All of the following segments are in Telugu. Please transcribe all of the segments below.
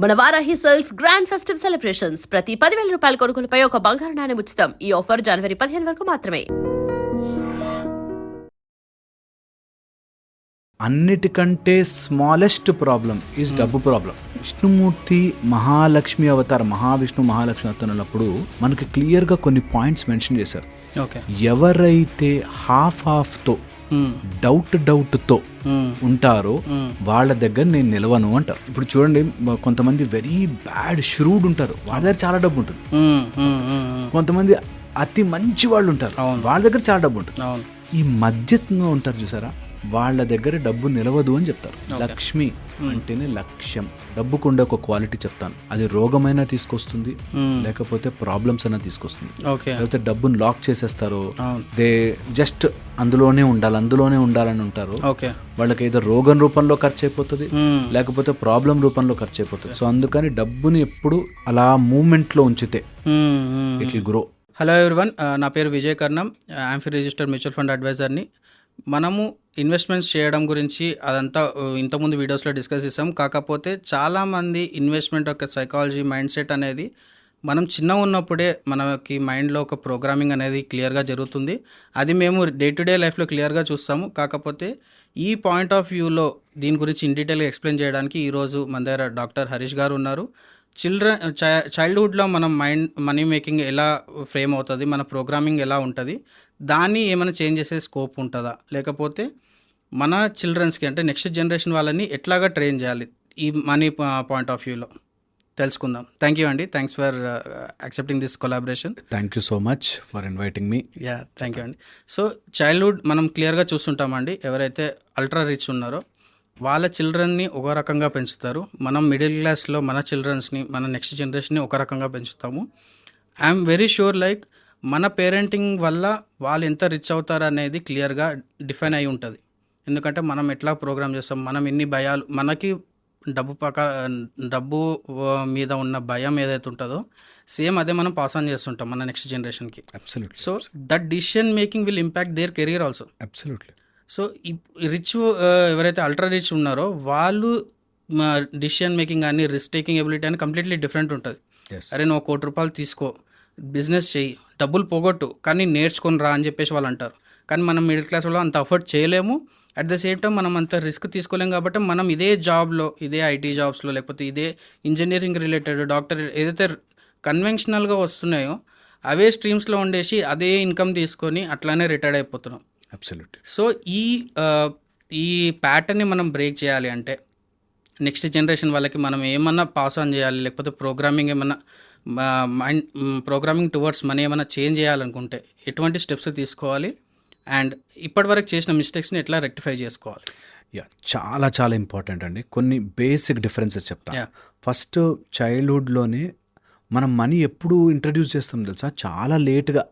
మన Varahi sales grand festive celebrations ప్రతి 10,000 రూపాయల కొనుగోలుపై ఒక బంగారు నాణెం ఉచితం. ఈ ఆఫర్ జనవరి 15 వరకు మాత్రమే. అన్నిటికంటే స్మాలెస్ట్ ప్రాబ్లం ఈజ్ డబ్బు ప్రాబ్లం. విష్ణుమూర్తి మహాలక్ష్మి అవతారం, మహావిష్ణు మహాలక్ష్మి అవతారం ఉన్నప్పుడు మనకి క్లియర్గా కొన్ని పాయింట్స్ మెన్షన్ చేశారు. ఎవరైతే హాఫ్తో డౌట్తో ఉంటారో వాళ్ళ దగ్గర నేను నిలవను అంటారు. ఇప్పుడు చూడండి, కొంతమంది వెరీ బ్యాడ్ ష్రూడ్ ఉంటారు, వాళ్ళ దగ్గర చాలా డబ్బు ఉంటుంది. కొంతమంది అతి మంచి వాళ్ళు ఉంటారు, వాళ్ళ దగ్గర చాలా డబ్బు ఉంటుంది. ఈ మధ్యలో ఉంటారు చూసారా, వాళ్ళ దగ్గర డబ్బు నిలవదు అని చెప్తారు. లక్ష్మి అంటేనే లక్ష్యం. డబ్బుకు ఉండే ఒక క్వాలిటీ చెప్తాను, అది రోగమైనా తీసుకొస్తుంది, లేకపోతే ప్రాబ్లమ్స్ అయినా తీసుకొస్తుంది. లేకపోతే డబ్బును లాక్ చేసేస్తారు, దే జస్ట్ అందులోనే ఉండాలని ఉంటారు. వాళ్ళకి ఏదో రోగం రూపంలో ఖర్చు అయిపోతుంది, లేకపోతే ప్రాబ్లం రూపంలో ఖర్చు అయిపోతుంది. సో అందుకని డబ్బుని ఎప్పుడు అలా మూమెంట్ లో ఉంచితే it will grow. Hello everyone, నా పేరు విజయ్ కర్ణం, ఆంఫీ రిజిస్టర్డ్ మ్యూచువల్ ఫండ్ అడ్వైజర్ని. మనము ఇన్వెస్ట్మెంట్స్ చేయడం గురించి అదంతా ఇంతకుముందు వీడియోస్లో డిస్కస్ చేసాం. కాకపోతే చాలామంది ఇన్వెస్ట్మెంట్ యొక్క సైకాలజీ, మైండ్ సెట్ అనేది మనం చిన్న ఉన్నప్పుడే మనకి మైండ్లో ఒక ప్రోగ్రామింగ్ అనేది క్లియర్గా జరుగుతుంది. అది మేము డే టు డే లైఫ్లో క్లియర్గా చూస్తాము. కాకపోతే ఈ పాయింట్ ఆఫ్ వ్యూలో దీని గురించి ఇన్ డీటెయిల్గా ఎక్స్ప్లెయిన్ చేయడానికి ఈరోజు మన దగ్గర డాక్టర్ హరీష్ గారు ఉన్నారు. చైల్డ్హుడ్లో మనం మనీ మేకింగ్ ఎలా ఫ్రేమ్ అవుతుంది, మన ప్రోగ్రామింగ్ ఎలా ఉంటుంది, దాన్ని ఏమైనా చేంజ్ చేసే స్కోప్ ఉంటుందా, లేకపోతే మన చిల్డ్రన్స్కి అంటే నెక్స్ట్ జనరేషన్ వాళ్ళని ఎట్లాగా ట్రైన్ చేయాలి, ఈ మనీ పాయింట్ ఆఫ్ వ్యూలో తెలుసుకుందాం. థ్యాంక్ యూ అండి, thanks for accepting this collaboration. Thank you so much for inviting me. Thank you అండి. సో చైల్డ్హుడ్ మనం క్లియర్గా చూస్తుంటామండి, ఎవరైతే అల్ట్రా రిచ్ ఉన్నారో వాళ్ళ చిల్డ్రన్ని ఒక రకంగా పెంచుతారు. మనం మిడిల్ క్లాస్లో మన చిల్డ్రన్స్ని, మన నెక్స్ట్ జనరేషన్ని ఒక రకంగా పెంచుతాము. ఐఎమ్ వెరీ షూర్ లైక్ మన పేరెంటింగ్ వల్ల వాళ్ళు ఎంత రిచ్ అవుతారు అనేది క్లియర్గా డిఫైన్ అయి ఉంటుంది. ఎందుకంటే మనం ఎట్లా ప్రోగ్రామ్ చేస్తాం, మనం ఎన్ని భయాలు, మనకి డబ్బు మీద ఉన్న భయం ఏదైతే ఉంటుందో సేమ్ అదే మనం పాస్ ఆన్ చేస్తుంటాం మన నెక్స్ట్ జనరేషన్కి. So that decision making will impact their career also. Absolutely. So ఈ రిచ్ ఎవరైతే అల్ట్రా రిచ్ ఉన్నారో వాళ్ళు డిసిషన్ మేకింగ్ కానీ రిస్క్ టేకింగ్ ఎబిలిటీ అని కంప్లీట్లీ డిఫరెంట్ ఉంటుంది. అరే నువ్వు ₹1,00,00,000 తీసుకో, బిజినెస్ చేయి, డబ్బులు పోగొట్టు, కానీ నేర్చుకొని రా అని చెప్పేసి వాళ్ళు అంటారు. కానీ మనం మిడిల్ క్లాస్ వాళ్ళు అంత అఫోర్డ్ చేయలేము. అట్ ద సేమ్ టైం మనం అంత రిస్క్ తీసుకోలేము. కాబట్టి మనం ఇదే జాబ్లో, ఇదే ఐటీ జాబ్స్లో, లేకపోతే ఇదే ఇంజనీరింగ్ రిలేటెడ్, డాక్టర్ ఏదైతే కన్వెన్షనల్గా వస్తున్నాయో అవే స్ట్రీమ్స్లో ఉండేసి అదే ఇన్కమ్ తీసుకొని అట్లానే రిటైర్డ్ అయిపోతున్నాం. అబ్సల్యూట్లీ. సో ఈ ప్యాటర్న్ని మనం బ్రేక్ చేయాలి అంటే నెక్స్ట్ జనరేషన్ వాళ్ళకి మనం ఏమన్నా పాస్ ఆన్ చేయాలి, లేకపోతే ప్రోగ్రామింగ్ ఏమన్నా ప్రోగ్రామింగ్ టువర్డ్స్ మనీ ఏమైనా చేంజ్ చేయాలనుకుంటే ఎటువంటి స్టెప్స్ తీసుకోవాలి, అండ్ ఇప్పటివరకు చేసిన మిస్టేక్స్ని ఎట్లా రెక్టిఫై చేసుకోవాలి? చాలా చాలా ఇంపార్టెంట్ అండి. కొన్ని బేసిక్ డిఫరెన్సెస్ చెప్తాను. ఫస్ట్, చైల్డ్హుడ్లోనే మనం మనీ ఎప్పుడు ఇంట్రడ్యూస్ చేస్తాం తెలుసా, చాలా లేట్గా.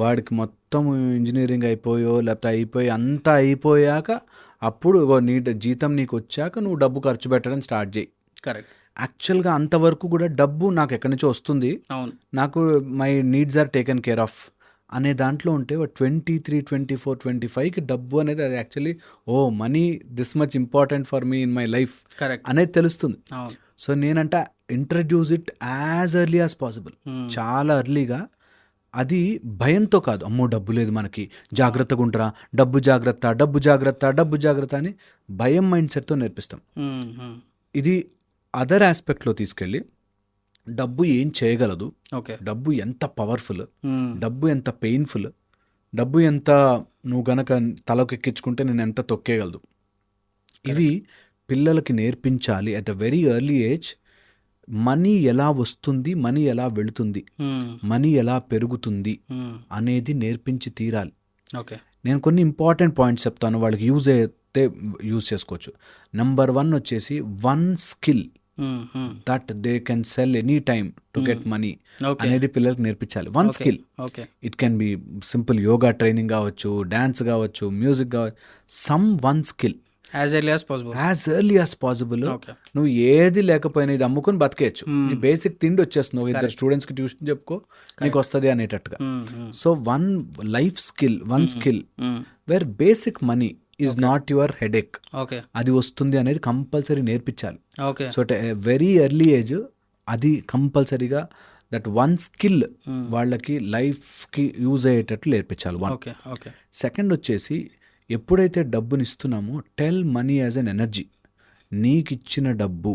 వాడికి మొత్తం ఇంజనీరింగ్ అయిపోయో లేకపోతే అయిపోయి అంతా అయిపోయాక అప్పుడు నీ జీతం నీకు వచ్చాక నువ్వు డబ్బు ఖర్చు పెట్టడం స్టార్ట్ చేయి. కరెక్ట్. యాక్చువల్గా అంతవరకు కూడా డబ్బు నాకు ఎక్కడి నుంచో వస్తుంది, నాకు my needs are taken care of అనే దాంట్లో ఉంటే 23, 24, 25కి డబ్బు అనేది అది actually money this much important for me in my life అనేది తెలుస్తుంది. సో నేనంట introduce it as early as possible, చాలా ఎర్లీగా. అది భయంతో కాదు, అమ్మో డబ్బు లేదు మనకి, జాగ్రత్తగా ఉంటారా, డబ్బు జాగ్రత్త, డబ్బు జాగ్రత్త, డబ్బు జాగ్రత్త అని భయం మైండ్ సెట్తో నేర్పిస్తాం. ఇది అదర్ ఆస్పెక్ట్లో తీసుకెళ్ళి డబ్బు ఏం చేయగలదు, డబ్బు ఎంత పవర్ఫుల్, డబ్బు ఎంత పెయిన్ఫుల్, డబ్బు ఎంత నువ్వు గనక తలకెక్కించుకుంటే నేను ఎంత తొక్కేయగలదు, ఇవి పిల్లలకి నేర్పించాలి at a very early age. Money ఎలా వస్తుంది, మనీ ఎలా వెళుతుంది, మనీ ఎలా పెరుగుతుంది అనేది నేర్పించి తీరాలి. నేను కొన్ని ఇంపార్టెంట్ పాయింట్స్ చెప్తాను, వాళ్ళకి యూజ్ అయితే యూజ్ చేసుకోవచ్చు. నెంబర్ 1 వచ్చేసి one skill that they can sell any time to get money అనేది పిల్లలకి నేర్పించాలి. One skill. It can be simple yoga training కావచ్చు, డాన్స్ కావచ్చు, మ్యూజిక్ కావచ్చు, some one skill as early as possible. నువ్వు ఏది లేకపోయినా ఇది అమ్ముకుని బతికేయచ్చు, నీ బేసిక్ తిండి వచ్చేస్తుంది, ఇద్దరు స్టూడెంట్స్కి ట్యూషన్ చెప్పుకో నీకు వస్తుంది అనేటట్టుగా. So one life skill, one skill where basic money is not your headache. Okay. అది వస్తుంది అనేది కంపల్సరీ నేర్పించాలి. Okay. So at very early age అది కంపల్సరీగా దట్ వన్ స్కిల్ వాళ్ళకి లైఫ్కి యూజ్ అయ్యేటట్లు నేర్పించాలి. వన్. ఓకే. ఓకే. సెకండ్ వచ్చేసి ఎప్పుడైతే డబ్బుని ఇస్తున్నామో tell money as an energy. నీకు ఇచ్చిన డబ్బు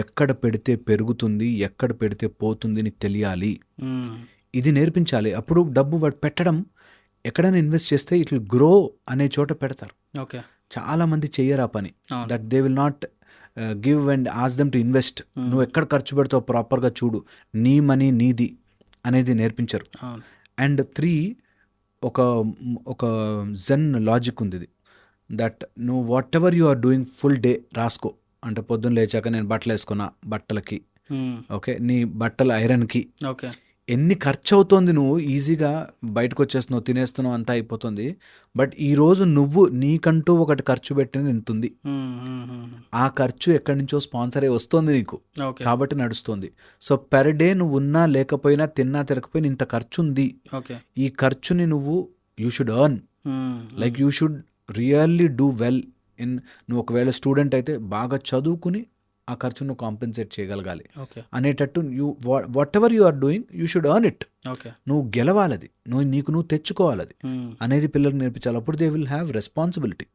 ఎక్కడ పెడితే పెరుగుతుంది, ఎక్కడ పెడితే పోతుంది నీకు తెలియాలి. ఇది నేర్పించాలి. అప్పుడు డబ్బు వాడు పెట్టడం ఎక్కడైనా ఇన్వెస్ట్ చేస్తే ఇట్ విల్ గ్రో అనే చోట పెడతారు. ఓకే. చాలామంది చెయ్యరు ఆ పని. That they will not give and ask them to invest. నువ్వు ఎక్కడ ఖర్చు పెడతావు ప్రాపర్గా చూడు, నీ మనీ నీది అనేది నేర్పించరు. అండ్ 3 ఒక జెన్ లాజిక్ ఉంది ఇది, దట్ నువ్వు whatever you are doing full day రాసుకో. అంటే పొద్దున్న లేచాక నేను బట్టలు వేసుకున్నా, బట్టలకి, ఓకే, నీ బట్టల ఐరన్కి ఓకే, ఎన్ని ఖర్చు అవుతుంది. నువ్వు ఈజీగా బయటకు వచ్చేస్తున్నావు, తినేస్తున్నావు, అంతా అయిపోతుంది. బట్ ఈరోజు నువ్వు నీకంటూ ఒకటి ఖర్చు పెట్టినది ఎంత ఉంది. ఆ ఖర్చు ఎక్కడి నుంచో స్పాన్సర్ అయ్యి వస్తుంది నీకు, కాబట్టి నడుస్తుంది. సో పెర్ డే నువ్వు ఉన్నా లేకపోయినా, తిన్నా తిరగకపోయినా ఇంత ఖర్చు ఉంది. ఈ ఖర్చుని you should earn, like you should really do well in. నువ్వు ఒకవేళ స్టూడెంట్ అయితే బాగా చదువుకుని ఆ ఖర్చును నువ్వు కాంపెన్సేట్ చేయగలగాలి అనేటట్టు whatever you are doing you should earn it. నువ్వు గెలవాలది, నువ్వు తెచ్చుకోవాలది అనేది పిల్లలకు నేర్పించాలి. అప్పుడు they will have responsibility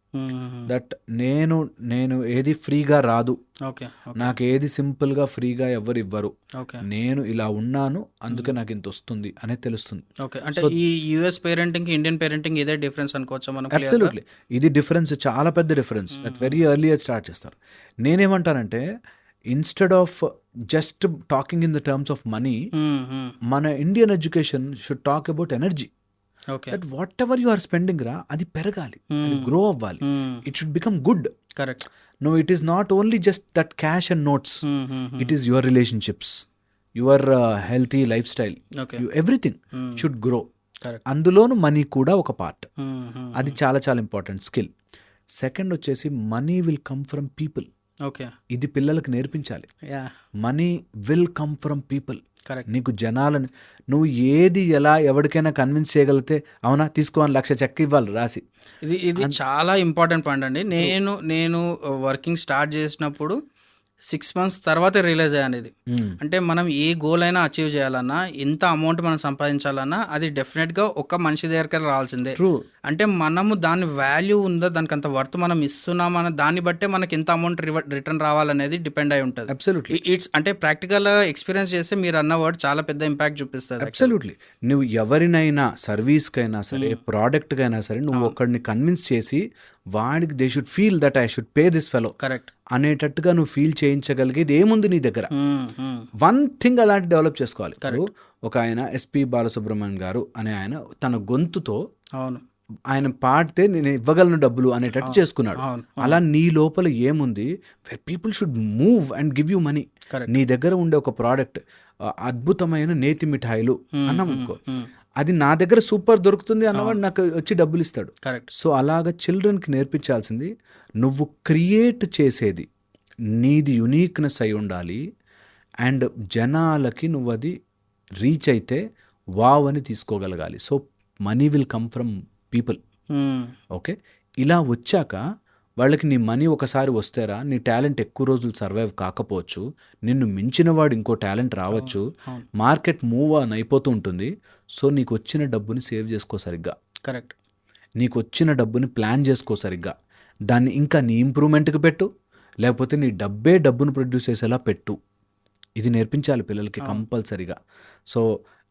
that నేను ఏది ఫ్రీగా రాదు, నాకు ఏది సింపుల్గా ఫ్రీగా ఎవరు ఇవ్వరు, నేను ఇలా ఉన్నాను అందుకే నాకు ఇంత వస్తుంది అనేది తెలుస్తుంది. అంటే ఈ యుఎస్ పేరెంటింగ్ ఇండియన్ పేరెంటింగ్ ఇదే డిఫరెన్స్ అనుకోవచ్చా మనం? అబ్సల్యూట్లీ, ఇది డిఫరెన్స్, చాలా పెద్ద difference. That very early start చేస్తారు. నేనేమంటానంటే instead of just talking in the terms of money, మన Indian education should talk about energy. That whatever you are spending రా, అది పెరగాలి, అది గ్రో అవ్వాలి, it should become good. Correct. No, it is not only just that cash and notes, it is your relationships, your healthy life style, everything should grow. అందులోను మనీ కూడా ఒక పార్ట్. అది చాలా చాలా ఇంపార్టెంట్ స్కిల్. సెకండ్ వచ్చేసి money will come from people. ఇది పిల్లలకు నేర్పించాలి. Money will come from people. నీకు జనాలని నువ్వు ఏది ఎలా ఎవరికైనా కన్విన్స్ చేయగలిగితే, అవునా తీసుకో అని 1,00,000 చెక్ ఇవ్వాలి రాసి. ఇది చాలా ఇంపార్టెంట్ పాయింట్ అండి. నేను వర్కింగ్ స్టార్ట్ చేసినప్పుడు 6 months తర్వాతే రియలైజ్ అయ్యాను ఇది. అంటే మనం ఏ గోల్ అయినా అచీవ్ చేయాలన్నా, ఎంత అమౌంట్ మనం సంపాదించాలన్నా, అది డెఫినెట్గా ఒక మనిషి దగ్గరికి రావాల్సిందే. అంటే మనము దాని వాల్యూ ఉందో, దానికి అంత వర్త్ మనం ఇస్తున్నామన్న దాన్ని బట్టే మనకి ఎంత అమౌంట్ రిటర్న్ రావాలనేది డిపెండ్ అయి ఉంటుంది. అబ్సల్యూట్లీ. ఇట్స్ అంటే ప్రాక్టికల్ ఎక్స్పీరియన్స్ చేస్తే మీరు అన్న వర్డ్ చాలా పెద్ద ఇంపాక్ట్ చూపిస్తుంది. అబ్సల్యూట్లీ. నువ్వు ఎవరినైనా, సర్వీస్కైనా సరే, ప్రోడక్ట్కైనా సరే, నువ్వు ఒకరిని కన్విన్స్ చేసి వాడికి they should feel that I should pay this fellow correct అనేటట్టుగా నువ్వు ఫీల్ చేయించగలిగేది ఏముంది నీ దగ్గర. వన్ థింగ్ అలాంటి డెవలప్ చేసుకోవాలి. ఒక ఆయన ఎస్పి బాలసుబ్రహ్మణ్యం గారు అనే ఆయన తన గొంతుతో ఆయన పాడితే నేను ఇవ్వగలను డబ్బులు అనేటట్టు చేసుకున్నాడు. అలా నీ లోపల ఏముంది, people should move and give you money. నీ దగ్గర ఉండే ఒక ప్రోడక్ట్, అద్భుతమైన నేతి మిఠాయిలు అన్నాం అనుకో, అది నా దగ్గర సూపర్ దొరుకుతుంది అన్నవాడు నాకు వచ్చి డబ్బులు ఇస్తాడు. సో అలాగా చిల్డ్రన్కి నేర్పించాల్సింది, నువ్వు క్రియేట్ చేసేది నీది యునీక్నెస్ అయి ఉండాలి. అండ్ జనాలకి నువ్వు అది రీచ్ అయితే వావ్ అని తీసుకోగలగాలి. So money will come from people. Okay, ఇలా వచ్చాక వాళ్ళకి నీ మనీ ఒకసారి వస్తేరా, నీ టాలెంట్ ఎక్కువ రోజులు సర్వైవ్ కాకపోవచ్చు, నిన్ను మించిన వాడు ఇంకో టాలెంట్ రావచ్చు, మార్కెట్ మూవ్ ఆన్ అయిపోతూ ఉంటుంది. సో నీకు వచ్చిన డబ్బుని సేవ్ చేసుకో సరిగ్గా. కరెక్ట్. నీకు వచ్చిన డబ్బుని ప్లాన్ చేసుకో సరిగ్గా. దాన్ని ఇంకా నీ ఇంప్రూవ్మెంట్కి పెట్టు, లేకపోతే నీ డబ్బును ప్రొడ్యూస్ చేసేలా పెట్టు. ఇది నేర్పించాలి పిల్లలకి కంపల్సరీగా. సో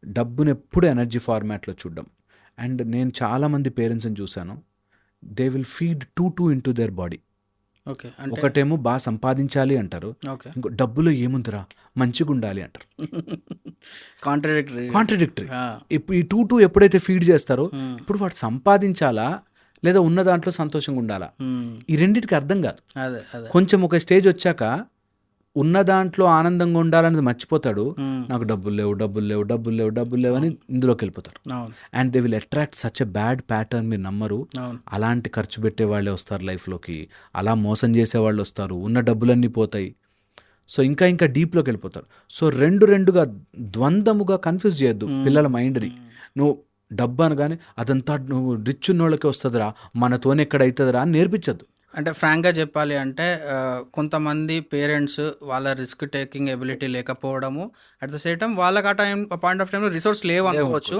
డబ్బుని ఎప్పుడు ఎనర్జీ ఫార్మాట్లో చూడడం. అండ్ నేను చాలామంది పేరెంట్స్ని చూశాను, they will feed two into their body. ఒకటేమో బాగా సంపాదించాలి అంటారు, ఇంకో డబ్బులో ఏముందిరా మంచిగా ఉండాలి అంటారు. కాంట్రడిక్టరీ. ఇప్పుడు ఈ టూ ఎప్పుడైతే ఫీడ్ చేస్తారో, ఇప్పుడు వాడు సంపాదించాలా లేదా ఉన్న దాంట్లో సంతోషంగా ఉండాలా, ఈ రెండింటికి అర్థం కాదు. కొంచెం ఒక స్టేజ్ వచ్చాక ఉన్న దాంట్లో ఆనందంగా ఉండాలనేది మర్చిపోతాడు. నాకు డబ్బులు లేవు అని ఇందులోకి వెళ్ళిపోతారు. And they will attract such a bad pattern. మీరు నమ్మరు, అలాంటి ఖర్చు పెట్టే వాళ్ళే వస్తారు లైఫ్లోకి, అలా మోసం చేసే వాళ్ళు వస్తారు, ఉన్న డబ్బులన్నీ పోతాయి. సో ఇంకా డీప్లోకి వెళ్ళిపోతారు. సో రెండుగా ద్వంద్వముగా కన్ఫ్యూజ్ చేయొద్దు పిల్లల మైండ్ని. నువ్వు డబ్బు అనగానే అదంతా నువ్వు రిచ్ ఉన్నోళ్ళకే వస్తుందిరా, మనతోనే ఎక్కడ అవుతుందిరా అని నేర్పించద్దు. అంటే ఫ్రాంక్గా చెప్పాలి అంటే కొంతమంది పేరెంట్స్ వాళ్ళ రిస్క్ టేకింగ్ ఎబిలిటీ లేకపోవడము, అట్ ద సేమ్ టైం వాళ్ళకి ఆ టైం పాయింట్ ఆఫ్ టైంలో రిసోర్స్ లేవు అనుకోవచ్చు.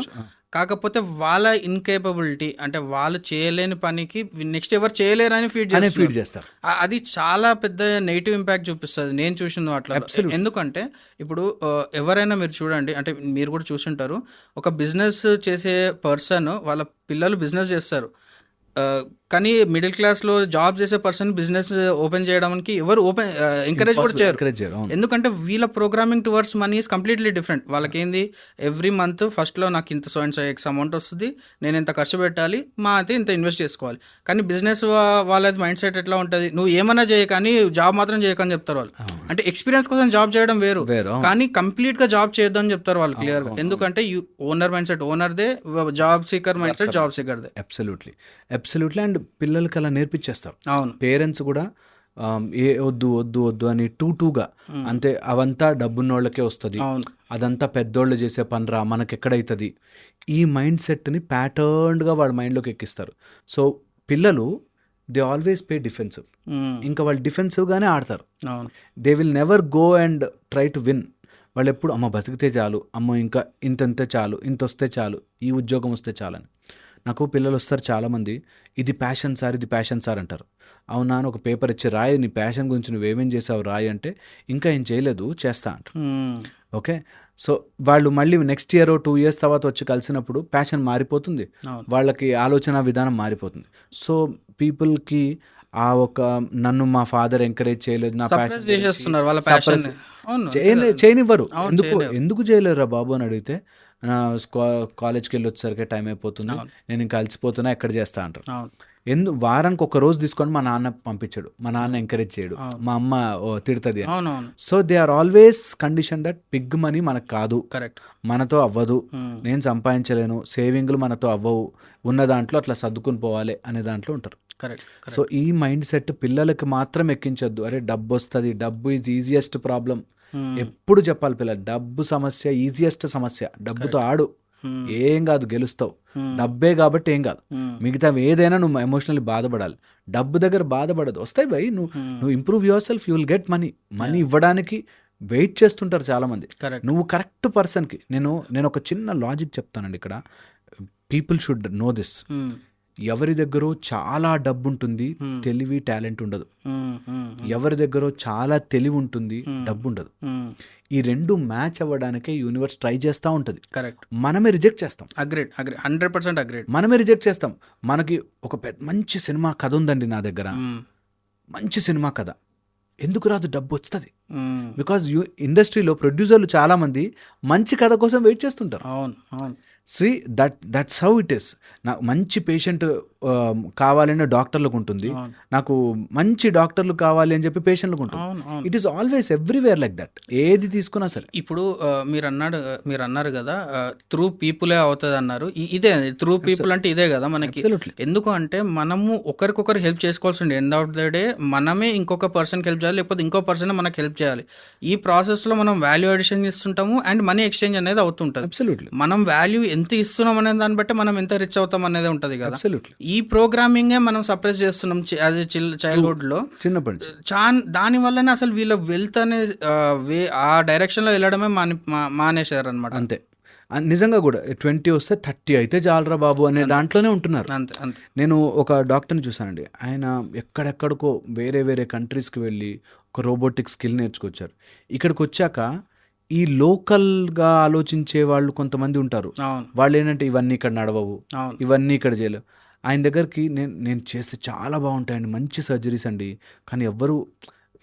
కాకపోతే వాళ్ళ ఇన్కేపబిలిటీ అంటే వాళ్ళు చేయలేని పనికి నెక్స్ట్ ఎవరు చేయలేరని ఫీడ్ చేస్తారు. అది చాలా పెద్ద నెగిటివ్ ఇంపాక్ట్ చూపిస్తుంది నేను చూసింది అట్లా. ఎందుకంటే ఇప్పుడు ఎవరైనా మీరు చూడండి, అంటే మీరు కూడా చూసుంటారు, ఒక బిజినెస్ చేసే పర్సన్ వాళ్ళ పిల్లలు బిజినెస్ చేస్తారు, కానీ మిడిల్ క్లాస్లో జాబ్ చేసే పర్సన్ బిజినెస్ ఓపెన్ చేయడానికి ఎవరు ఎంకరేజ్ కూడా చేయరు. ఎందుకంటే వీళ్ళ programming towards money is completely different. వాళ్ళకి ఏంది, ఎవ్రీ మంత్ ఫస్ట్లో నాకు ఇంత so and so X amount వస్తుంది, నేను ఇంత ఖర్చు పెట్టాలి, మా అయితే ఇంత ఇన్వెస్ట్ చేసుకోవాలి. కానీ బిజినెస్ వాళ్ళది మైండ్ సెట్ ఎట్లా ఉంటుంది, నువ్వు ఏమన్నా చేయ కానీ జాబ్ మాత్రం చేయకని చెప్తారు వాళ్ళు. అంటే ఎక్స్పీరియన్స్ కోసం జాబ్ చేయడం వేరు, కానీ కంప్లీట్గా జాబ్ చేయొద్దని చెప్తారు వాళ్ళు క్లియర్గా. ఎందుకంటే ఓనర్ మైండ్ సెట్ ఓనర్దే, job seeker mindset job సీకర్దే. అబ్సల్యూట్లీ. అండ్ పిల్లలకి అలా నేర్పించేస్తారు. పేరెంట్స్ కూడా వద్దు వద్దు వద్దు అని టూగా అంతే, అవంతా డబ్బున్నోళ్ళకే వస్తుంది, అదంతా పెద్దోళ్ళు చేసే పనిరా, మనకెక్కడైతుంది, ఈ మైండ్ సెట్ని ప్యాటర్న్గా వాళ్ళ మైండ్లోకి ఎక్కిస్తారు. సో పిల్లలు దే ఆల్వేస్ ప్లే డిఫెన్సివ్. ఇంకా వాళ్ళు డిఫెన్సివ్గానే ఆడతారు. They will never go and try to win. వాళ్ళు ఎప్పుడు అమ్మ బతికితే చాలు, అమ్మ ఇంకా ఇంతంతే చాలు, ఇంత వస్తే చాలు, ఈ ఉద్యోగం వస్తే చాలని. నాకు పిల్లలు వస్తారు చాలామంది, ఇది ప్యాషన్ సార్, ఇది ప్యాషన్ సార్ అంటారు. అవునా అని ఒక పేపర్ ఇచ్చి రాయి, నీ ప్యాషన్ గురించి నువ్వేమేం చేసావు రాయి అంటే, ఇంకా ఏం చేయలేదు చేస్తా అంటారు. ఓకే, సో వాళ్ళు మళ్ళీ నెక్స్ట్ ఇయర్ 2 years తర్వాత వచ్చి కలిసినప్పుడు ప్యాషన్ మారిపోతుంది, వాళ్ళకి ఆలోచన విధానం మారిపోతుంది. సో పీపుల్కి ఆ ఒక నన్ను మా ఫాదర్ ఎంకరేజ్ చేయలేదు, నా ప్యాషన్ చేయనివ్వరు. ఎందుకు చేయలేరురా బాబు అని అడిగితే, నా కాలేజ్కి వెళ్ళి వచ్చేసరికి టైం అయిపోతుంది, నేను ఇంకా అలసిపోతున్నా, ఎక్కడ చేస్తా అంటారు. వారానికి ఒక రోజు తీసుకొని మా నాన్న పంపించాడు, మా నాన్న ఎంకరేజ్ చేయడు, మా అమ్మ తిడుతుంది. So they are always condition that big money మనకు కాదు, మనతో అవ్వదు, నేను సంపాదించలేను, సేవింగ్లు మనతో అవ్వవు, ఉన్న దాంట్లో అట్లా సర్దుకుని పోవాలి అనే దాంట్లో ఉంటారు. సో ఈ మైండ్ సెట్ పిల్లలకి మాత్రం ఎక్కించొద్దు. అరే డబ్బు వస్తుంది, డబ్బు ఈజ్ ఈజియెస్ట్ ప్రాబ్లం. ఎప్పుడు చెప్పాలి పిల్లలు, డబ్బు సమస్య ఈజియెస్ట్ సమస్య, డబ్బుతో ఆడు, ఏం కాదు, గెలుస్తావు, డబ్బే కాబట్టి ఏం కాదు, మిగతా ఏదైనా నువ్వు ఎమోషనల్లీ బాధపడాలి, డబ్బు దగ్గర బాధపడదు, వస్తాయి భయ్, నువ్వు improve your self, you will get money. Money ఇవ్వడానికి వెయిట్ చేస్తుంటారు చాలామంది. నువ్వు కరెక్ట్ పర్సన్కి, నేను ఒక చిన్న లాజిక్ చెప్తానండి ఇక్కడ, పీపుల్ షుడ్ నో దిస్. ఎవరి దగ్గర చాలా డబ్బు ఉంటుంది, తెలివి టాలెంట్ ఉండదు. ఎవరి దగ్గర చాలా తెలివి ఉంటుంది, డబ్బు ఉండదు. ఈ రెండు మ్యాచ్ అవ్వడానికే యూనివర్స్ ట్రై చేస్తూ ఉంటుంది. మనమే రిజెక్ట్ చేస్తాం. 100% అగ్రీడ్. మనమే రిజెక్ట్ చేస్తాం. మనకి ఒక మంచి సినిమా కథ ఉందండి నా దగ్గర, మంచి సినిమా కథ, ఎందుకు రాదు, డబ్బు వస్తుంది. బికాజ్ ఇండస్ట్రీలో ప్రొడ్యూసర్లు చాలా మంది మంచి కథ కోసం వెయిట్ చేస్తుంటారు. See that's how it is. నాకు మంచి పేషెంట్ కావాలనే డాక్టర్లకు ఉంటుంది, నాకు మంచి డాక్టర్లు కావాలి అని చెప్పి పేషెంట్లకు ఉంటుంది. It is always everywhere like that. ఏది తీసుకున్నా సరే. ఇప్పుడు మీరు అన్నారు కదా త్రూ పీపులే అవుతుంది అన్నారు. ఇదే త్రూ పీపుల్ అంటే ఇదే కదా మనకి. ఎందుకు అంటే మనము ఒకరికొకరు హెల్ప్ చేసుకోవాల్సి ఉండే, ఎండ్ ఆఫ్ ద డే మనమే ఇంకొక పర్సన్కి హెల్ప్ చేయాలి, లేకపోతే ఇంకో పర్సన్ మనకు హెల్ప్ చేయాలి. ఈ ప్రాసెస్లో మనం వాల్యూ అడిషన్ ఇస్తుంటాము అండ్ మనీ ఎక్స్చేంజ్ అనేది అవుతుంటుంది. మనం వాల్యూ ఎంత ఇస్తున్నాం అనే దాన్ని బట్టి మనం ఎంత రిచ్ అవుతాం అనేది ఉంటుంది కదా. ఈ ప్రోగ్రామింగే మనం సప్రెస్ చేస్తున్నాం యాజ్ ఎ చైల్డ్హుడ్ లో, చిన్నప్పటి. దాని వల్లనే అసలు వీళ్ళ వెల్త్ అనే ఆ డైరెక్షన్ లో వెళ్ళడమే మానేశారు అనమాట. అంతే, నిజంగా కూడా 20 వస్తే 30 అయితే చాలరా బాబు అనే దాంట్లోనే ఉంటున్నారు. నేను ఒక డాక్టర్ని చూసానండి, ఆయన ఎక్కడెక్కడికో వేరే కంట్రీస్కి వెళ్ళి ఒక రోబోటిక్ స్కిల్ నేర్చుకొచ్చారు. ఇక్కడికి వచ్చాక ఈ లోకల్గా ఆలోచించే వాళ్ళు కొంతమంది ఉంటారు, వాళ్ళు ఏంటంటే ఇవన్నీ ఇక్కడ నడవవు, ఇవన్నీ ఇక్కడ చేయలేవు. ఆయన దగ్గరికి నేను చేస్తే చాలా బాగుంటాయండి, మంచి సర్జరీస్ అండి, కానీ ఎవ్వరు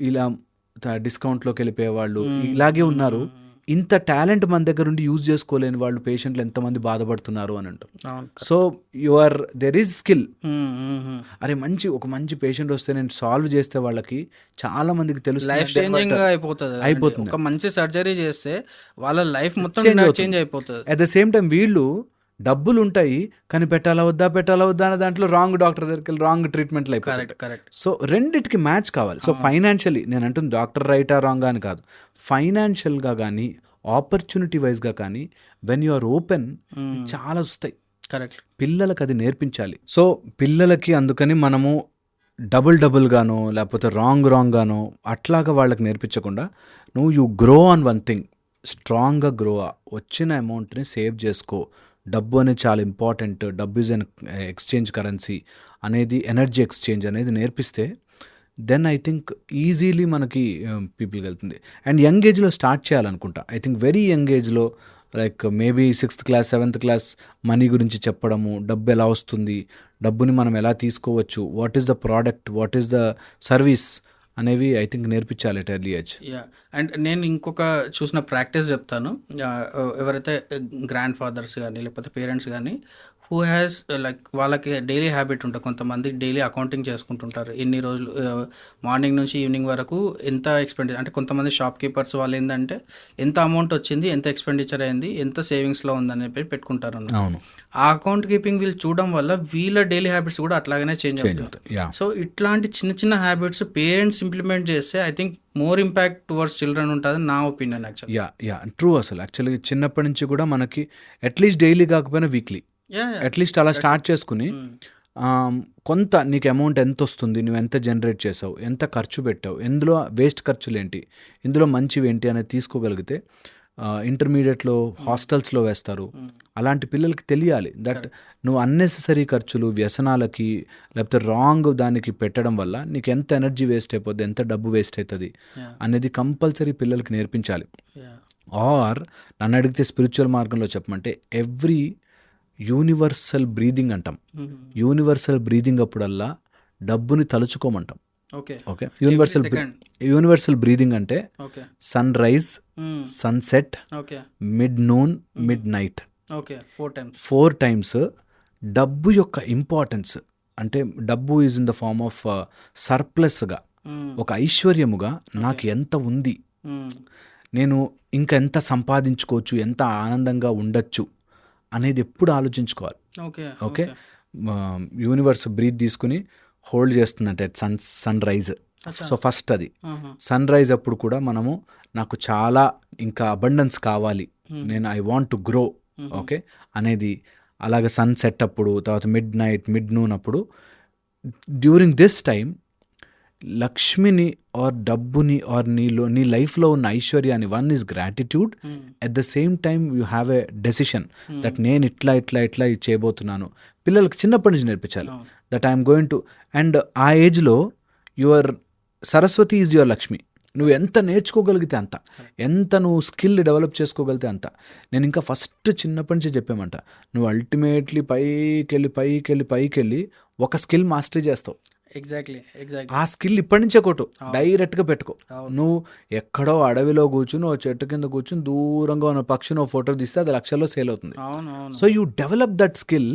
ఇలా డిస్కౌంట్లోకి వెళ్ళిపోయేవాళ్ళు ఇలాగే ఉన్నారు. ఇంత టాలెంట్ మన దగ్గర ఉండి యూజ్ చేసుకోలేని వాళ్ళు పేషెంట్లు ఎంతమంది బాధపడుతున్నారు అని అంటారు. So there is skill. అరే ఒక మంచి పేషెంట్ వస్తే నేను సాల్వ్ చేస్తే వాళ్ళకి చాలా మందికి తెలుసు, లైఫ్ చేంజింగ్ అయిపోతుంది. ఒక మంచి సర్జరీ చేస్తే వాళ్ళ లైఫ్ మొత్తం చేంజ్ అయిపోతుంది. అట్ ద సేమ్ టైం వీళ్ళు డబ్బులు ఉంటాయి కానీ పెట్టాలా వద్దా అనే దాంట్లో రాంగ్ డాక్టర్ దగ్గరికి రాంగ్ ట్రీట్మెంట్లు అయిపోతాయి. సో రెండిటికి మ్యాచ్ కావాలి. సో ఫైనాన్షియలీ నేను అంటుంది డాక్టర్ రైటా రాంగ్ అని కాదు, ఫైనాన్షియల్గా కానీ ఆపర్చునిటీ వైజ్గా కానీ వెన్ యు ఆర్ ఓపెన్ చాలా వస్తాయి. కరెక్ట్. పిల్లలకి అది నేర్పించాలి. సో పిల్లలకి అందుకని మనము డబుల్ గానో లేకపోతే రాంగ్ గానో అట్లాగా వాళ్ళకి నేర్పించకుండా నువ్వు you grow on one thing, స్ట్రాంగ్గా గ్రో. వచ్చిన అమౌంట్ని సేవ్ చేసుకో. డబ్బు అనేది చాలా ఇంపార్టెంట్. డబ్బు ఈజ్ అన్ ఎక్స్చేంజ్ కరెన్సీ అనేది, ఎనర్జీ ఎక్స్చేంజ్ అనేది నేర్పిస్తే దెన్ ఐ థింక్ ఈజీలీ మనకి పీపుల్కి వెళ్తుంది. అండ్ యంగ్ ఏజ్లో స్టార్ట్ చేయాలనుకుంటా. ఐ థింక్ వెరీ యంగ్ ఏజ్లో like maybe 6th class 7th class money గురించి చెప్పడము, డబ్బు ఎలా వస్తుంది, డబ్బుని మనం ఎలా తీసుకోవచ్చు, what is the product, what is the service అనేవి ఐ థింక్ నేర్పించాలి at early age. Yeah, and నేను ఇంకొక చూసిన ప్రాక్టీస్ చెప్తాను. ఎవరైతే గ్రాండ్ ఫాదర్స్ కానీ లేకపోతే పేరెంట్స్ కానీ హూ హ్యాస్ లైక్ వాళ్ళకి డైలీ హ్యాబిట్ ఉంటుంది. కొంతమంది డైలీ అకౌంటింగ్ చేసుకుంటుంటారు. ఎన్ని రోజులు మార్నింగ్ నుంచి ఈవినింగ్ వరకు ఎంత ఎక్స్పెండిచర్, అంటే కొంతమంది షాప్ కీపర్స్ వాళ్ళు ఏంటంటే ఎంత అమౌంట్ వచ్చింది, ఎంత ఎక్స్పెండిచర్ అయింది, ఎంత సేవింగ్స్లో ఉందని చెప్పి పెట్టుకుంటారు అన్నమాట. అవును. ఆ అకౌంట్ కీపింగ్ వీళ్ళు చూడడం వల్ల వీళ్ళ డైలీ హ్యాబిట్స్ కూడా అట్లాగనే చేంజ్ అవుతాయి. సో ఇట్లాంటి చిన్న చిన్న హ్యాబిట్స్ పేరెంట్స్ ఇంప్లిమెంట్ చేస్తే I think more impact towards children ఉంటుంది నా ఒపీనియన్ యాక్చువల్లీ. Yeah true. అసలు యాక్చువల్లీ చిన్నప్పటి నుంచి కూడా మనకి అట్లీస్ట్ డైలీ కాకపోయినా వీక్లీ అట్లీస్ట్ అలా స్టార్ట్ చేసుకుని కొంత నీకు అమౌంట్ ఎంత వస్తుంది, నువ్వు ఎంత జనరేట్ చేసావు, ఎంత ఖర్చు పెట్టావు, ఎందులో వేస్ట్ ఖర్చులు ఏంటి, ఇందులో మంచివి ఏంటి అనేది తీసుకోగలిగితే ఇంటర్మీడియట్లో హాస్టల్స్లో వేస్తారు. అలాంటి పిల్లలకి తెలియాలి దట్ నువ్వు అన్నెసెసరీ ఖర్చులు, వ్యసనాలకి లేకపోతే రాంగ్ దానికి పెట్టడం వల్ల నీకు ఎంత ఎనర్జీ వేస్ట్ అయిపోద్ది, ఎంత డబ్బు వేస్ట్ అవుతుంది అనేది కంపల్సరీ పిల్లలకి నేర్పించాలి. ఆర్ నన్ను అడిగితే స్పిరిచువల్ మార్గంలో చెప్పమంటే ఎవ్రీ యూనివర్సల్ బ్రీదింగ్ అంటాం. యూనివర్సల్ బ్రీదింగ్ అప్పుడల్లా డబ్బుని తలుచుకోమంటాం. ఓకే, యూనివర్సల్ బ్రీదింగ్ అంటే sunrise, sunset, mid noon, midnight, 4 times డబ్బు యొక్క ఇంపార్టెన్స్. అంటే డబ్బు is in the form of సర్ప్లస్గా, ఒక ఐశ్వర్యముగా నాకు ఎంత ఉంది, నేను ఇంకా ఎంత సంపాదించుకోవచ్చు, ఎంత ఆనందంగా ఉండొచ్చు అనేది ఎప్పుడు ఆలోచించుకోవాలి. ఓకే, యూనివర్స్ బ్రీత్ తీసుకుని హోల్డ్ చేస్తుందంటే సన్ రైజ్. సో ఫస్ట్ అది సన్ రైజ్ అప్పుడు కూడా మనము నాకు చాలా ఇంకా అబండెన్స్ కావాలి, నేను I want to grow okay అనేది. అలాగే సన్ సెట్ అప్పుడు, తర్వాత మిడ్ నైట్, మిడ్ నూన్ అప్పుడు, డ్యూరింగ్ దిస్ టైం లక్ష్మిని ఆర్ డబ్బుని ఆర్ నీ లైఫ్లో ఉన్న ఐశ్వర్యాన్ని, one is gratitude, at the same time you have a decision that నేను ఇట్లా చేయబోతున్నాను. పిల్లలకి చిన్నప్పటి నుంచి నేర్పించాలి that I'm going to. And ఆ ఏజ్లో your Saraswati is your Lakshmi. నువ్వు ఎంత నేర్చుకోగలిగితే అంత, ఎంత నువ్వు స్కిల్ డెవలప్ చేసుకోగలిగితే అంత. నేను ఇంకా ఫస్ట్ చిన్నప్పటి నుంచి చెప్పామంట, నువ్వు అల్టిమేట్లీ పైకెళ్ళి ఒక స్కిల్ మాస్టరీ చేస్తావు. ఎగ్జాక్ట్లీ. ఆ స్కిల్ ఇప్పటి నుంచే కొట్టు, డైరెక్ట్గా పెట్టుకో. నువ్వు ఎక్కడో అడవిలో కూర్చుని ఓ చెట్టు కింద కూర్చుని దూరంగా ఉన్న పక్షిని ఓ ఫోటో తీస్తే అది లక్షల్లో సేల్ అవుతుంది. So you develop that skill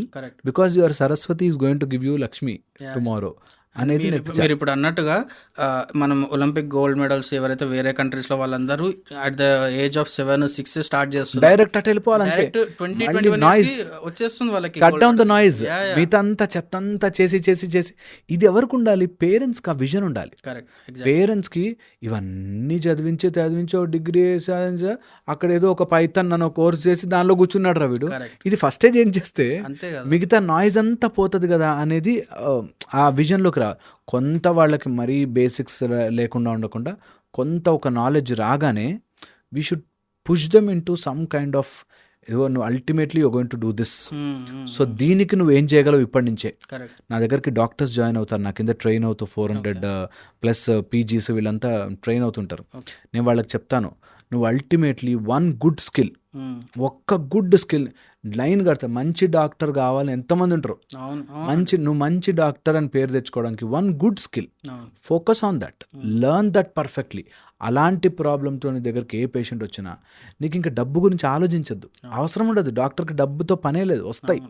because your Saraswati is going to give you Lakshmi tomorrow అనేది. మీరు ఇప్పుడు అన్నట్టుగా మనం ఒలింపిక్ గోల్డ్ మెడల్స్ ఎవరైతే వేరే కంట్రీస్ లో వాళ్ళందరూ at the age of 7-6 start చేస్తారు. డైరెక్ట్ అటు వెళ్ళిపోవాలి, వచ్చేస్తుంది వాళ్ళకి. Cut down the noise. మిగతా అంతా చెత్త అంతా చేసి ఇది ఎవరికి ఉండాలి? పేరెంట్స్ కి ఆ విజన్ ఉండాలి. పేరెంట్స్ కి ఇవన్నీ చదివించి డిగ్రీ అక్కడ ఏదో ఒక పైథాన్ నన్ను కోర్స్ చేసి దానిలో కూర్చున్నాడు రా వీడు, ఇది ఫస్ట్ ఏం చేస్తే మిగతా నాయిస్ అంతా పోతుంది కదా అనేది ఆ విజన్లోకి రా. కొంత వాళ్ళకి మరీ బేసిక్స్ లేకుండా ఉండకుండా కొంత ఒక నాలెడ్జ్ రాగానే we should push them into some kind of నువ్వు ultimately you going to do this. So దీనికి నువ్వు ఏం చేయగలవు ఇప్పటి నుంచే. నా దగ్గరికి డాక్టర్స్ జాయిన్ అవుతారు, నా కింద ట్రైన్ అవుతూ 400+ పీజీస్ వీళ్ళంతా ట్రైన్ అవుతుంటారు. నేను వాళ్ళకి చెప్తాను, నువ్వు అల్టిమేట్లీ వన్ గుడ్ స్కిల్, ఒక్క గుడ్ స్కిల్ లైన్ కడతా. మంచి డాక్టర్ కావాలని ఎంతమంది ఉంటారు, నువ్వు మంచి డాక్టర్ అని పేరు తెచ్చుకోవడానికి one good skill, focus on that, learn that perfectly. అలాంటి ప్రాబ్లంతో నీ దగ్గరికి ఏ పేషెంట్ వచ్చినా నీకు ఇంకా డబ్బు గురించి ఆలోచించద్దు, అవసరం ఉండదు. డాక్టర్కి డబ్బుతో పనే లేదు, వస్తాయి.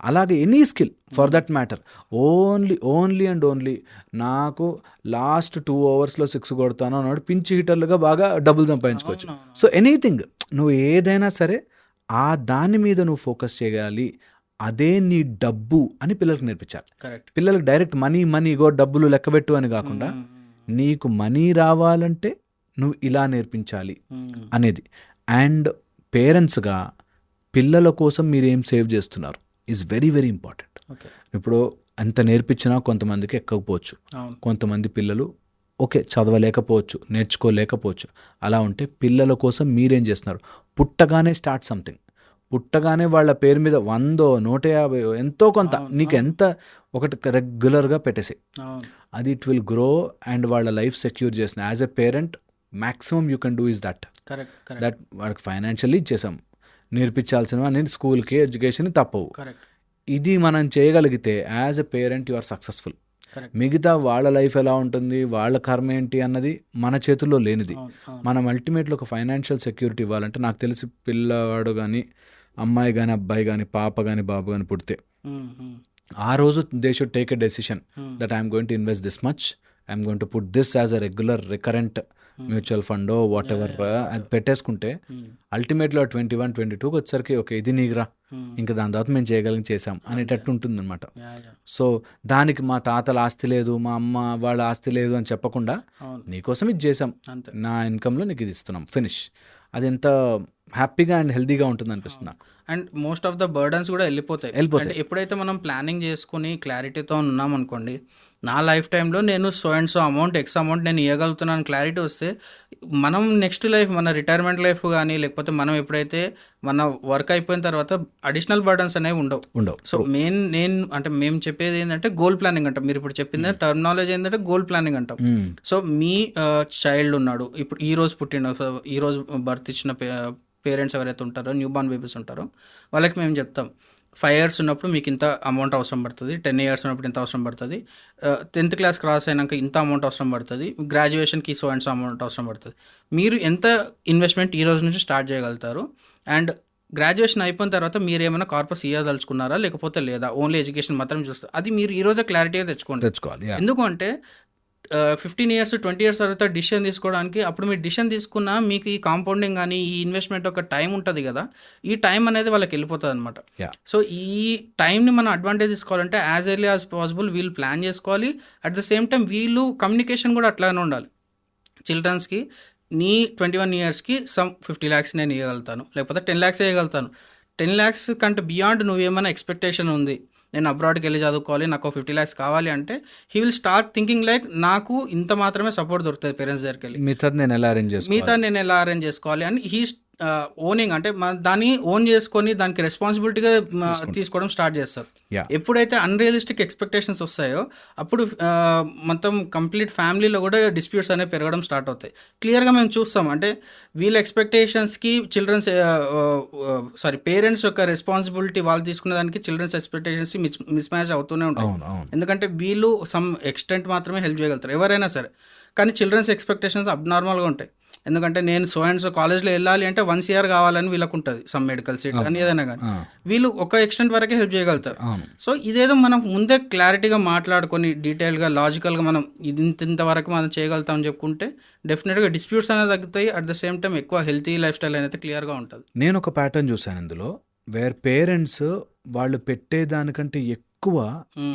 అలాగే any skill for that matter, only నాకు లాస్ట్ 2 hours 6 కొడతాను అన్నాడు, పించి హీటర్లుగా బాగా డబ్బులు సంపాదించుకోవచ్చు. సో ఎనీథింగ్, నువ్వు ఏదైనా సరే ఆ దాని మీద నువ్వు ఫోకస్ చేయగలి, అదే నీ డబ్బు అని పిల్లలకు నేర్పించాలి. పిల్లలకు డైరెక్ట్ మనీ ఇగో డబ్బులు లెక్కబెట్టు అని కాకుండా నీకు మనీ రావాలంటే నువ్వు ఇలా నేర్పించాలి అనేది. అండ్ పేరెంట్స్గా పిల్లల కోసం మీరు ఏం సేవ్ చేస్తున్నారు, is very very important. Okay. ఇప్పుడు ఎంత నేర్పించినా కొంతమందికి ఎక్కకపోవచ్చు, అవును. కొంతమంది పిల్లలు ఓకే చదవలేకపోవచ్చు, నేర్చుకోలేకపోవచ్చు. అలా ఉంటే పిల్లల కోసం మీరేం చేస్తున్నారు? పుట్టగానే స్టార్ట్ సంథింగ్. పుట్టగానే వాళ్ళ పేరు మీద 100, 150 ఎంతో కొంత నీకు ఎంత ఒకటి రెగ్యులర్గా పెట్టేసి, అవును. అది ఇట్ విల్ గ్రో అండ్ వాళ్ళ లైఫ్ సెక్యూర్ చేసిన. As a parent maximum you can do is that. Correct. That వాళ్ళకి ఫైనాన్షియల్లీ ఇచ్చేసాం, నేర్పించాల్సినవి అన్ని స్కూల్కి ఎడ్యుకేషన్ తప్పవు. కరెక్ట్. ఇది మనం చేయగలిగితే as a parent you are successful. Correct. మిగతా వాళ్ళ లైఫ్ ఎలా ఉంటుంది, వాళ్ళ కర్మ ఏంటి అన్నది మన చేతుల్లో లేనిది. మనం అల్టిమేట్లీ ఒక ఫైనాన్షియల్ సెక్యూరిటీ ఇవ్వాలంటే, నాకు తెలిసి పిల్లవాడు కానీ అమ్మాయి కానీ అబ్బాయి కానీ పాప కానీ బాబు కానీ పుడితే ఆ రోజు they should take a decision that I'm going to invest this much, I'm going to put this as a regular recurrent mutual ఫండో వాట్ ఎవర్ అది పెట్టేసుకుంటే అల్టిమేట్లీ 21, 22కి వచ్చేసరికి ఓకే ఇది నీకురా, ఇంకా దాని తర్వాత మేము చేయగలిగి చేసాం అనేటట్టు ఉంటుంది అనమాట. సో దానికి మా తాతల ఆస్తి లేదు, మా అమ్మ వాళ్ళ ఆస్తి లేదు అని చెప్పకుండా నీకోసం ఇది చేసాం, నా ఇన్కంలో నీకు ఇది ఇస్తున్నాం, ఫినిష్. అది ఎంత హ్యాపీగా అండ్ హెల్దీగా ఉంటుంది అనిపిస్తుంది నాకు. And most of the burdens కూడా వెళ్ళిపోతాయి. అంటే ఎప్పుడైతే మనం ప్లానింగ్ చేసుకుని క్లారిటీతో ఉన్నాం అనుకోండి, నా లైఫ్ టైంలో నేను so and so amount X amount నేను ఇవ్వగలుగుతున్నాను క్లారిటీ వస్తే, మనం నెక్స్ట్ లైఫ్ మన రిటైర్మెంట్ లైఫ్ కానీ లేకపోతే మనం ఎప్పుడైతే మన వర్క్ అయిపోయిన తర్వాత అడిషనల్ బర్డన్స్ అనేవి ఉండవు. సో మేము చెప్పేది ఏంటంటే గోల్ ప్లానింగ్ అంటాం. మీరు ఇప్పుడు చెప్పింది టర్మినాలజీ ఏంటంటే గోల్ ప్లానింగ్ అంటాం. సో మీ చైల్డ్ ఉన్నాడు, ఇప్పుడు ఈ రోజు పుట్టిన, ఈ రోజు బర్త్ ఇచ్చిన పేరెంట్స్ ఎవరైతే ఉంటారో, న్యూ బార్న్ బేబీస్ ఉంటారో, వాళ్ళకి మేము చెప్తాం 5 years ఉన్నప్పుడు మీకు ఇంత అమౌంట్ అవసరం పడుతుంది, 10 years ఉన్నప్పుడు ఇంత అవసరం పడుతుంది, 10th class క్రాస్ అయినాక ఇంత అమౌంట్ అవసరం పడుతుంది, గ్రాడ్యుయేషన్కి సో అండ్ సో అమౌంట్ అవసరం పడుతుంది. మీరు ఎంత ఇన్వెస్ట్మెంట్ ఈ రోజు నుంచి స్టార్ట్ చేయగలుగుతారు, అండ్ గ్రాడ్యుయేషన్ అయిపోయిన తర్వాత మీరు ఏమైనా కార్పస్ ఇవ్వదలుచుకున్నారా లేకపోతే లేదా, ఓన్లీ ఎడ్యుకేషన్ మాత్రం చూస్తారు. అది మీరు ఈ రోజే క్లారిటీగా తెచ్చుకోవాలి. ఎందుకంటే 15 years 20 years తర్వాత డిసిషన్ తీసుకోవడానికి, అప్పుడు మీరు డిసిషన్ తీసుకున్నా మీకు ఈ కాంపౌండింగ్ కానీ ఈ ఇన్వెస్ట్మెంట్ ఒక టైం ఉంటుంది కదా, ఈ టైం అనేది వాళ్ళకి వెళ్ళిపోతుంది అనమాట. సో ఈ టైంని మనం అడ్వాంటేజ్ తీసుకోవాలంటే యాజ్ ఎర్లీ యాజ్ పాసిబుల్ వీళ్ళు ప్లాన్ చేసుకోవాలి. అట్ ద సేమ్ టైం వీళ్ళు కమ్యూనికేషన్ కూడా అట్లానే ఉండాలి. చిల్డ్రన్స్కి నీ 21 yearsకి సమ్ 50 lakhs నేను ఇవ్వగలుగుతాను, లేకపోతే 10 lakhs ఇవ్వగలుగుతాను. 10 lakhs కంటే బియాండ్ నువ్వేమైనా ఎక్స్పెక్టేషన్ ఉంది, నేను అబ్రాడ్కి వెళ్ళి చదువుకోవాలి, నాకు 50 lakhs కావాలి అంటే he will start thinking like నాకు ఇంత మాత్రమే సపోర్ట్ దొరుకుతుంది పేరెంట్స్ దగ్గరికి వెళ్ళి, మిగతా నేను ఎలా అరేంజ్ చేసుకోవాలి అని హీ ఓనింగ్, అంటే దాన్ని ఓన్ చేసుకొని దానికి రెస్పాన్సిబిలిటీగా తీసుకోవడం స్టార్ట్ చేస్తారు. ఎప్పుడైతే అన్రియలిస్టిక్ ఎక్స్పెక్టేషన్స్ వస్తాయో అప్పుడు మొత్తం కంప్లీట్ ఫ్యామిలీలో కూడా డిస్ప్యూట్స్ అనేవి పెరగడం స్టార్ట్ అవుతాయి. క్లియర్గా మేము చూస్తాం. అంటే వీళ్ళ ఎక్స్పెక్టేషన్స్కి పేరెంట్స్ యొక్క రెస్పాన్సిబిలిటీ వాళ్ళు తీసుకునే దానికి చిల్డ్రన్స్ ఎక్స్పెక్టేషన్స్కి మిస్ మ్యాచ్ అవుతూనే ఉంటాయి. ఎందుకంటే వీళ్ళు సమ్ ఎక్స్టెంట్ మాత్రమే హెల్ప్ చేయగలుగుతారు ఎవరైనా సరే, కానీ చిల్డ్రన్స్ ఎక్స్పెక్టేషన్స్ అబ్నార్మల్గా ఉంటాయి. ఎందుకంటే నేను సో అండ్ సో కాలేజ్లో వెళ్ళాలి అంటే 1 year కావాలని వీళ్ళకు ఉంటుంది, సమ్ మెడికల్ సీట్ కానీ ఏదైనా కానీ, వీళ్ళు ఒక ఎక్స్టెంట్ వరకే హెల్ప్ చేయగలుగుతారు. సో ఇదేదో మనం ముందే క్లారిటీగా మాట్లాడుకొని డీటెయిల్గా లాజికల్గా మనం ఇంతవరకు మనం చేయగలుగుతామని చెప్పుకుంటే డెఫినెట్గా డిస్ప్యూట్స్ అనేది తగ్గుతాయి. అట్ ద సేమ్ టైం ఎక్కువ హెల్తీ లైఫ్ స్టైల్ అనేది క్లియర్గా ఉంటుంది. నేను ఒక ప్యాటర్న్ చూసాను ఇందులో, వేర్ పేరెంట్స్ వాళ్ళు పెట్టేదానికంటే ఎక్కువ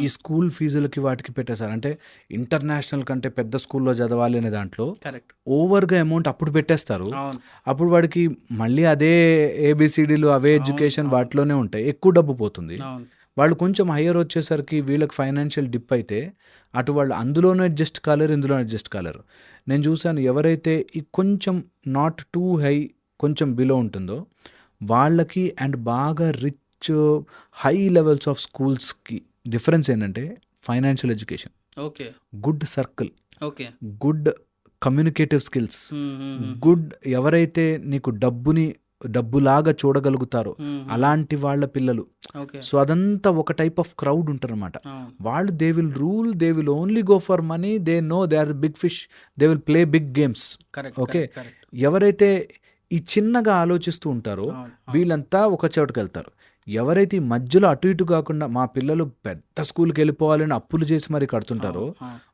ఈ స్కూల్ ఫీజులకి వాటికి పెట్టేశారు. అంటే ఇంటర్నేషనల్ కంటే పెద్ద స్కూల్లో చదవాలి అనే దాంట్లో ఓవర్గా అమౌంట్ అప్పుడు పెట్టేస్తారు. అప్పుడు వాడికి మళ్ళీ అదే ఏబిసిడీలు అవే ఎడ్యుకేషన్ వాటిలోనే ఉంటాయి, ఎక్కువ డబ్బు పోతుంది. వాళ్ళు కొంచెం హయ్యర్ వచ్చేసరికి వీళ్ళకి ఫైనాన్షియల్ డిప్ అయితే అటు వాళ్ళు అందులోనూ అడ్జస్ట్ కాలేరు, ఇందులో అడ్జస్ట్ కాలేరు. నేను చూసాను ఎవరైతే ఈ కొంచెం నాట్ టూ హై కొంచెం బిలో ఉంటుందో వాళ్ళకి అండ్ బాగా రిచ్ హై లెవెల్స్ ఆఫ్ స్కూల్స్కి డిఫరెన్స్ ఏంటంటే financial education, good circle, good communicative skills, good ఎవరైతే నీకు డబ్బులాగా చూడగలుగుతారో అలాంటి వాళ్ళ పిల్లలు. సో అదంతా ఒక టైప్ ఆఫ్ క్రౌడ్ ఉంటారు అనమాట. వాళ్ళు they will rule, they will only go for money, they know they are big fish, they will play big games. Okay, ఎవరైతే ఈ చిన్నగా ఆలోచిస్తూ ఉంటారో వీళ్ళంతా ఒక చోటుకి వెళ్తారు. ఎవరైతే ఈ మధ్యలో అటు ఇటు కాకుండా మా పిల్లలు పెద్ద స్కూల్కి వెళ్ళిపోవాలని అప్పులు చేసి మరి కడుతుంటారో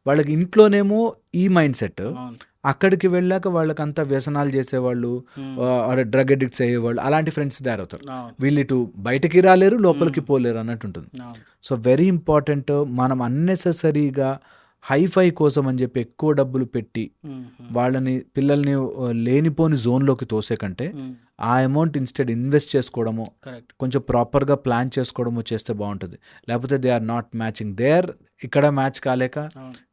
వాళ్ళకి ఇంట్లోనేమో ఈ మైండ్ సెట్, అక్కడికి వెళ్ళాక వాళ్ళకంతా వ్యసనాలు చేసేవాళ్ళు, డ్రగ్ అడిక్ట్స్ అయ్యేవాళ్ళు, అలాంటి ఫ్రెండ్స్ తయారవుతారు. వీళ్ళు ఇటు బయటకి రాలేరు, లోపలికి పోలేరు అన్నట్టు ఉంటుంది. సో వెరీ ఇంపార్టెంట్, మనం అన్నెసెసరీగా హైఫై కోసం అని చెప్పి ఎక్కువ డబ్బులు పెట్టి పిల్లల్ని లేనిపోని జోన్లోకి తోసే కంటే ఆ అమౌంట్ ఇన్స్టెడ్ ఇన్వెస్ట్ చేసుకోవడము, కొంచెం ప్రాపర్గా ప్లాన్ చేసుకోవడము చేస్తే బాగుంటుంది. లేకపోతే దే ఆర్ నాట్ మ్యాచింగ్ ఇక్కడ మ్యాచ్ కాలేక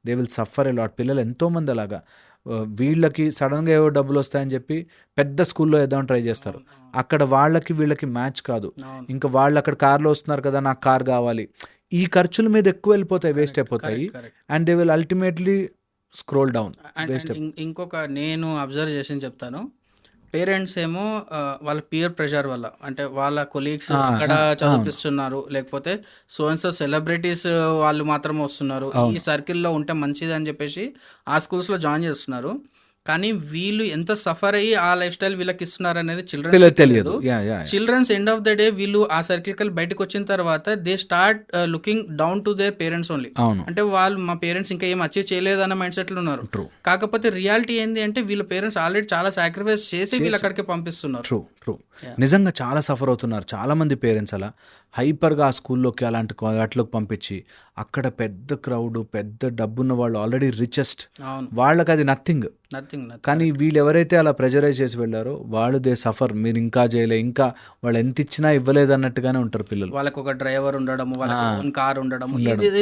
they will suffer a lot. పిల్లలు ఎంతోమంది అలాగా వీళ్ళకి సడన్గా ఏవో డబ్బులు వస్తాయని చెప్పి పెద్ద స్కూల్లో వేద్దామని ట్రై చేస్తారు. అక్కడ వీళ్ళకి మ్యాచ్ కాదు. ఇంకా వాళ్ళు అక్కడ కార్లో వస్తున్నారు కదా, నాకు కార్ కావాలి, ఈ ఖర్చుల మీద ఎక్కువ వెళ్ళిపోతాయి, వేస్ట్ అయిపోతాయి. And they will ultimately scroll down, waste. ఇంకొక నేను అబ్జర్వ్ చేసి చెప్తాను, పేరెంట్స్ ఏమో వాళ్ళ పియర్ ప్రెషర్ వల్ల, అంటే వాళ్ళ కొలీగ్స్ అక్కడ చదివిస్తున్నారు, లేకపోతే సో సెలబ్రిటీస్ వాళ్ళు మాత్రం వస్తున్నారు, ఈ సర్కిల్లో ఉంటే మంచిది అని చెప్పేసి ఆ స్కూల్స్లో జాయిన్ చేస్తున్నారు. కానీ వీళ్ళు ఎంత సఫర్ అయ్యి ఆ లైఫ్ స్టైల్ వీళ్ళకి ఇస్తున్నారు అనేది చిల్డ్రన్స్ తెలియదు. Childrens end of the day వీళ్ళు ఆ సర్కిల్ బయటకు వచ్చిన తర్వాత they start looking down to their parents only. అంటే వాళ్ళు మా పేరెంట్స్ ఇంకా ఏం అచీవ్ చేయలేదు అన్న మైండ్ సెట్ లో ఉన్నారు. కాకపోతే రియాలిటీ ఏంది అంటే వీళ్ళ పేరెంట్స్ ఆల్రెడీ చాలా సాక్రిఫైస్ చేసి వీళ్ళు అక్కడికి పంపిస్తున్నారు. ట్రూ నిజంగా చాలా సఫర్ అవుతున్నారు చాలా మంది పేరెంట్స్. అలా హైపర్గా ఆ స్కూల్లోకి అలాంటి వాటిలోకి పంపించి అక్కడ పెద్ద క్రౌడ్, పెద్ద డబ్బున్న వాళ్ళు, ఆల్రెడీ రిచెస్ట్, వాళ్ళకి అది నథింగ్. కానీ వీళ్ళు ఎవరైతే అలా ప్రెజరైజ్ చేసి వెళ్ళారో వాళ్ళు దే సఫర్. మీరు ఇంకా చేయలే, ఇంకా వాళ్ళు ఎంత ఇచ్చినా ఇవ్వలేదు అన్నట్టుగానే ఉంటారు పిల్లలు. వాళ్ళకి ఒక డ్రైవర్ ఉండడం, వాళ్ళకి కార్ ఉండడం,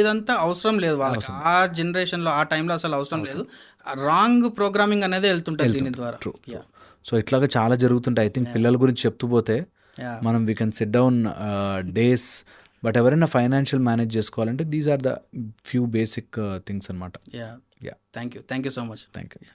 ఇదంతా అవసరం లేదు వాళ్ళకి. ఆ జనరేషన్లో ఆ టైంలో అసలు అవసరం లేదు. రాంగ్ ప్రోగ్రామింగ్ అనేది వెళ్తుంటుంది దీని ద్వారా. సో ఇట్లాగా చాలా జరుగుతుంటాయి. ఐ థింక్ పిల్లల గురించి చెప్తూ పోతే మనం we can sit down days. But ఎవరైనా ఫైనాన్షియల్ మేనేజ్ చేసుకోవాలంటే these are the few basic things అనమాట. Thank you so much. Thank you.